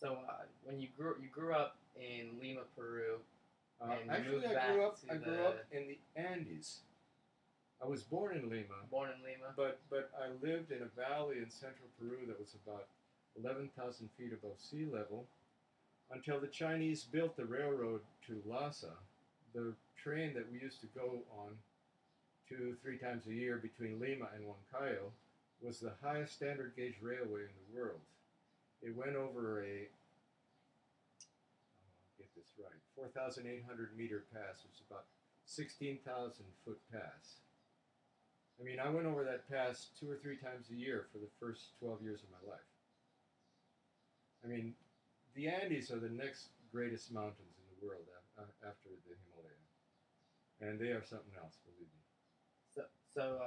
So when you grew up in Lima, Peru, and you Actually, moved back I to grew up in the Andes. I was born in Lima, born in Lima. but I lived in a valley in central Peru that was about 11,000 feet above sea level until the Chinese built the railroad to Lhasa. The train that we used to go on 2, 3 times a year between Lima and Huancayo was the highest standard gauge railway in the world. It went over a, I'll get this right, 4,800-meter pass, which is about 16,000 foot pass. I mean, I went over that pass 2 or 3 times a year for the first 12 years of my life. I mean, the Andes are the next greatest mountains in the world after the Himalaya, and they are something else, believe me. So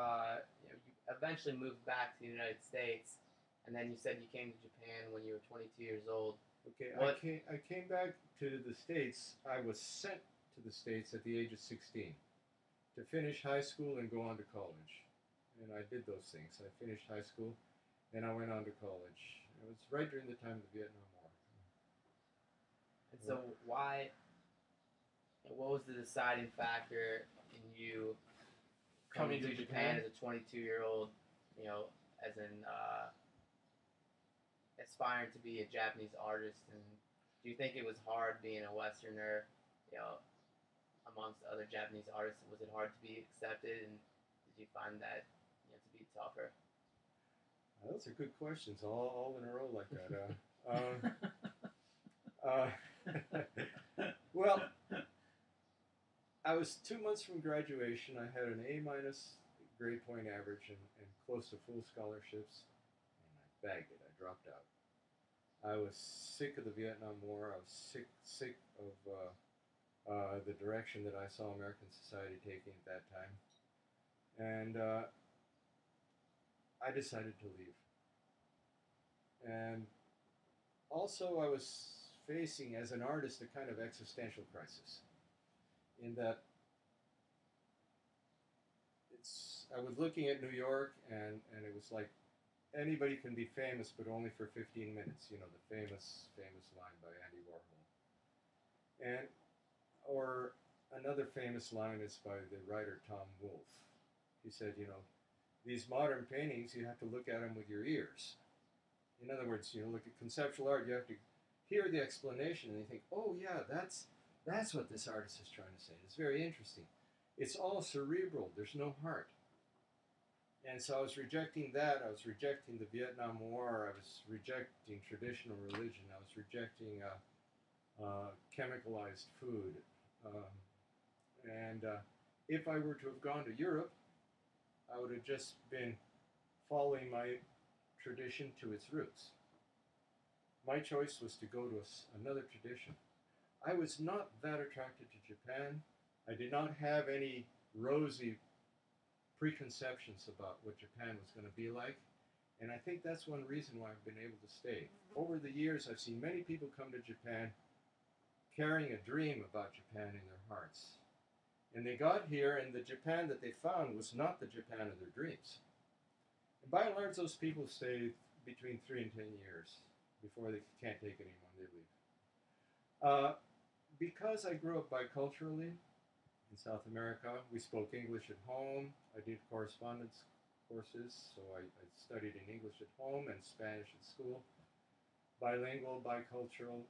you eventually moved back to the United States, and then you said you came to Japan when you were 22 years old. Okay, What? I came back to the States. I was sent to the States at the age of 16 to finish high school and go on to college. And I did those things. I finished high school, then I went on to college. It was right during the time of the Vietnam War. And so why? What was the deciding factor in you coming to Japan as a 22-year-old? You know, as in aspiring to be a Japanese artist, and do you think it was hard being a Westerner? You know, amongst other Japanese artists, was it hard to be accepted, and did you find that to be tougher? Those are good questions, all in a row like that. Well, I was 2 months from graduation. I had an A- grade point average and close to full scholarships, and I bagged it. I dropped out. I was sick of the Vietnam War. I was sick of the direction that I saw American society taking at that time, and I decided to leave. And also, I was facing, as an artist, a kind of existential crisis, in that I was looking at New York, and it was like anybody can be famous, but only for 15 minutes. You know, the famous line by Andy Warhol. And or another famous line is by the writer Tom Wolfe. He said, you know, these modern paintings, you have to look at them with your ears. In other words, you know, look at conceptual art, you have to hear the explanation, and you think, oh yeah, that's what this artist is trying to say. It's very interesting. It's all cerebral. There's no heart. And so I was rejecting that. I was rejecting the Vietnam War. I was rejecting traditional religion. I was rejecting chemicalized food. And if I were to have gone to Europe, I would have just been following my tradition to its roots. My choice was to go to another tradition. I was not that attracted to Japan. I did not have any rosy preconceptions about what Japan was going to be like. And I think that's one reason why I've been able to stay. Over the years, I've seen many people come to Japan carrying a dream about Japan in their hearts. And they got here, and the Japan that they found was not the Japan of their dreams. And by and large, those people stay between 3 and 10 years before they can't take it anymore and they leave. Because I grew up biculturally in South America, we spoke English at home. I did correspondence courses, so I studied in English at home and Spanish at school. Bilingual, bicultural.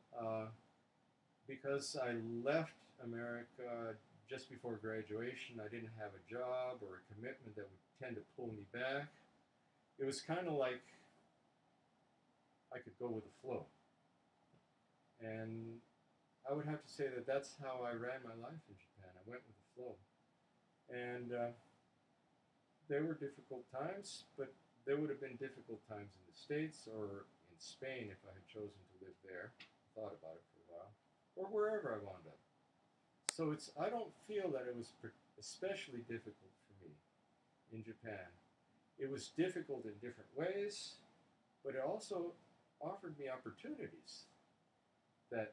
Because I left America just before graduation, I didn't have a job or a commitment that would tend to pull me back. It was kind of like I could go with the flow. And I would have to say that that's how I ran my life in Japan. I went with the flow. And there were difficult times, but there would have been difficult times in the States or in Spain if I had chosen to live there. Thought about it for a while. Or wherever I wound up. So I don't feel that it was especially difficult for me in Japan. It was difficult in different ways, but it also offered me opportunities that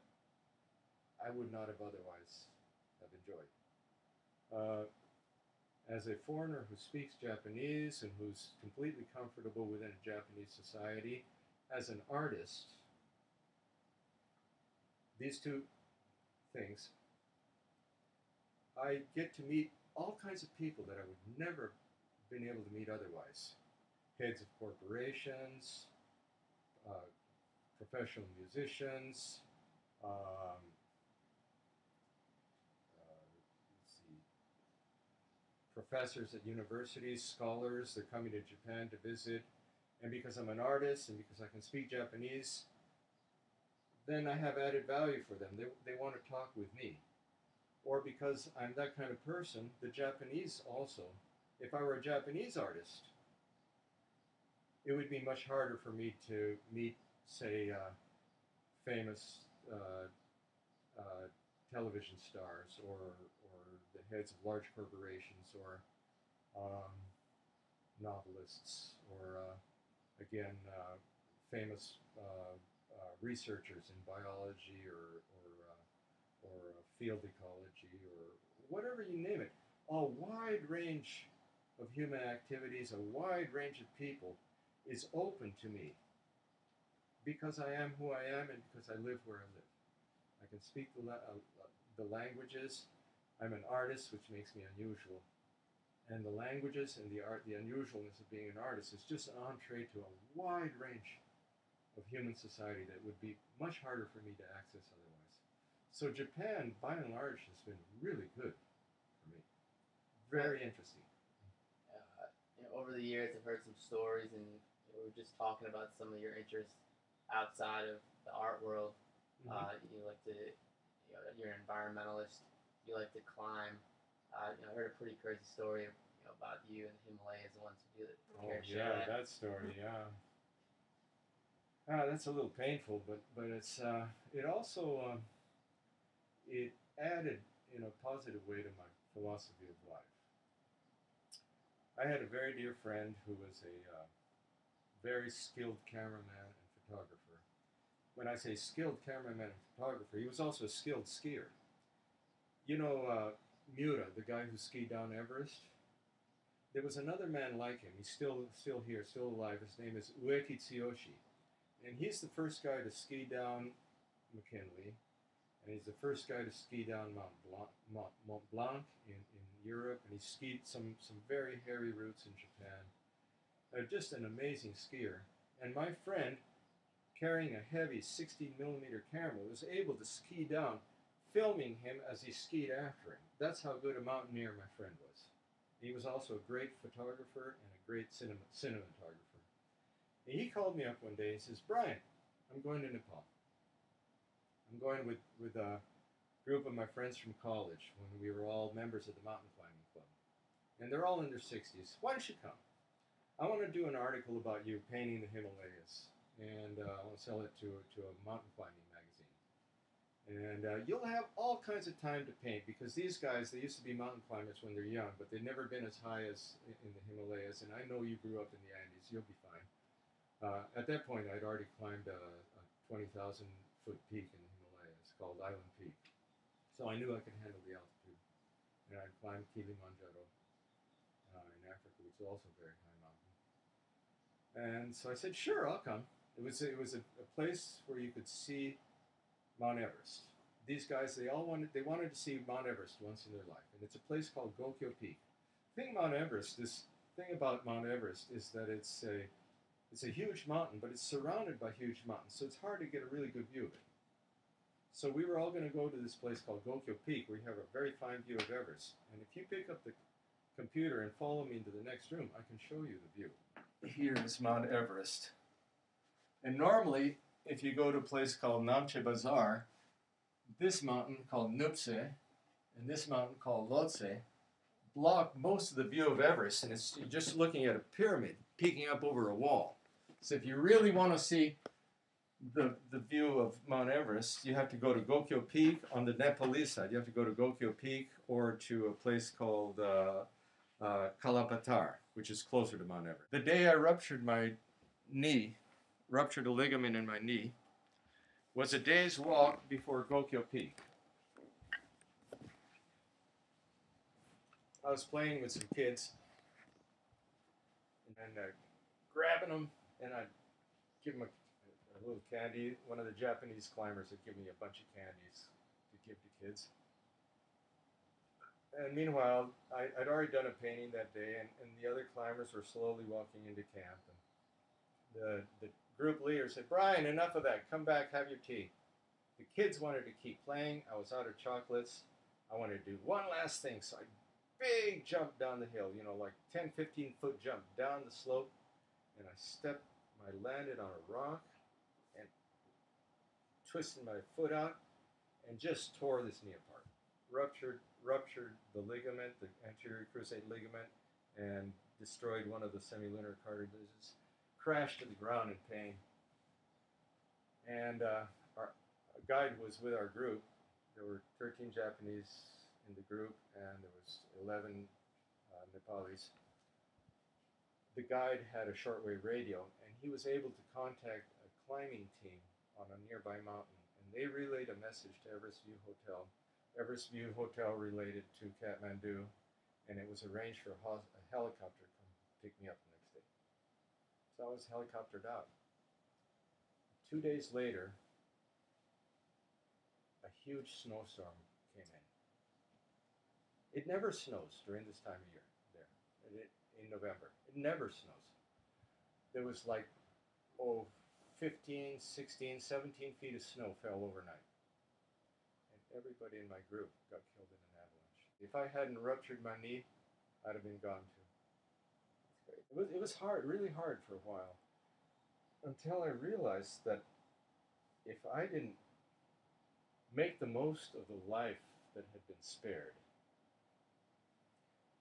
I would not have otherwise have enjoyed. As a foreigner who speaks Japanese and who's completely comfortable within a Japanese society, as an artist, these two things, I get to meet all kinds of people that I would never have been able to meet otherwise. Heads of corporations, uh, professional musicians, let's see, professors at universities, scholars. They're coming to Japan to visit. And because I'm an artist and because I can speak Japanese, then I have added value for them. They want to talk with me. Or because I'm that kind of person, the Japanese also. If I were a Japanese artist, it would be much harder for me to meet, say, famous television stars or the heads of large corporations or novelists or, again, famous researchers in biology or field ecology or whatever you name it. A wide range of human activities, a wide range of people is open to me because I am who I am and because I live where I live. I can speak the languages. I'm an artist, which makes me unusual. And the languages and the art, the unusualness of being an artist is just an entree to a wide range of human society that would be much harder for me to access otherwise. So Japan, by and large, has been really good for me. Very interesting. Over the years, I've heard some stories, and we were just talking about some of your interests outside of the art world. You like to, you're an environmentalist. You like to climb. I heard a pretty crazy story, about you in the Himalayas. Once, if you care to share that. That story, yeah. That's a little painful, but it's it also it added in a positive way to my philosophy of life. I had a very dear friend who was a very skilled cameraman and photographer. When I say skilled cameraman and photographer, he was also a skilled skier. You know Miura, the guy who skied down Everest? There was another man like him. He's still here, still alive. His name is Ueki Tsuyoshi. And he's the first guy to ski down McKinley. And he's the first guy to ski down Mont Blanc in Europe. And he skied some very hairy routes in Japan. Just an amazing skier. And my friend, carrying a heavy 16mm camera, was able to ski down, filming him as he skied after him. That's how good a mountaineer my friend was. He was also a great photographer and a great cinematographer. And he called me up one day and says, "Brian, I'm going to Nepal. I'm going with a group of my friends from college when we were all members of the mountain climbing club. And they're all in their 60s. Why don't you come? I want to do an article about you painting the Himalayas. And I want to sell it to a mountain climbing magazine. And you'll have all kinds of time to paint because these guys, they used to be mountain climbers when they're young, but they've never been as high as in the Himalayas. And I know you grew up in the Andes. You'll be fine." At that point, I'd already climbed a 20,000-foot peak in the Himalayas called Island Peak. So I knew I could handle the altitude. And I'd climbed Kilimanjaro in Africa, which is also a very high mountain. And so I said, "Sure, I'll come." It was a place where you could see Mount Everest. These guys, they wanted to see Mount Everest once in their life. And it's a place called Gokyo Peak. The thing about Mount Everest is that it's a huge mountain, but it's surrounded by huge mountains, so it's hard to get a really good view of it. So we were all going to go to this place called Gokyo Peak, where you have a very fine view of Everest. And if you pick up the computer and follow me into the next room, I can show you the view. Here is Mount Everest. And normally, if you go to a place called Namche Bazaar, this mountain called Nuptse and this mountain called Lhotse block most of the view of Everest, and you're just looking at a pyramid peeking up over a wall. So if you really want to see the view of Mount Everest, you have to go to Gokyo Peak on the Nepalese side. You have to go to Gokyo Peak or to a place called Kalapatar, which is closer to Mount Everest. The day I ruptured my knee, ruptured a ligament in my knee, was a day's walk before Gokyo Peak. I was playing with some kids and grabbing them, and I'd give them a a little candy. One of the Japanese climbers would give me a bunch of candies to give to kids. And meanwhile, I'd already done a painting that day, and the other climbers were slowly walking into camp. And the group leader said, "Brian, enough of that. Come back, have your tea." The kids wanted to keep playing. I was out of chocolates. I wanted to do one last thing. So I big jump down the hill, like 10, 15-foot jump down the slope. And I landed on a rock and twisted my foot out and just tore this knee apart. Ruptured the ligament, the anterior cruciate ligament, and destroyed one of the semilunar cartilages. Crashed to the ground in pain. And our guide was with our group. There were 13 Japanese in the group, and there was 11 Nepalis. The guide had a shortwave radio, and he was able to contact a climbing team on a nearby mountain, and they relayed a message to Everest View Hotel. Everest View Hotel related to Kathmandu, and it was arranged for a helicopter to come pick me up the next day. So I was helicoptered out. 2 days later, a huge snowstorm came in. It never snows during this time of year there, in November. It never snows. There was 15, 16, 17 feet of snow fell overnight. And everybody in my group got killed in an avalanche. If I hadn't ruptured my knee, I'd have been gone too. It was hard, really hard for a while, until I realized that if I didn't make the most of the life that had been spared,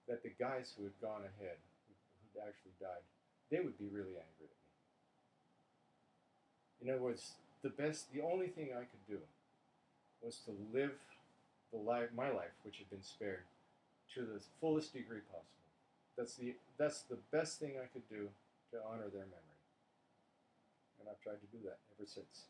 that the guys who had gone ahead, who'd actually died, they would be really angry at me. In other words, the only thing I could do was to live my life, which had been spared, to the fullest degree possible. That's the best thing I could do to honor their memory. And I've tried to do that ever since.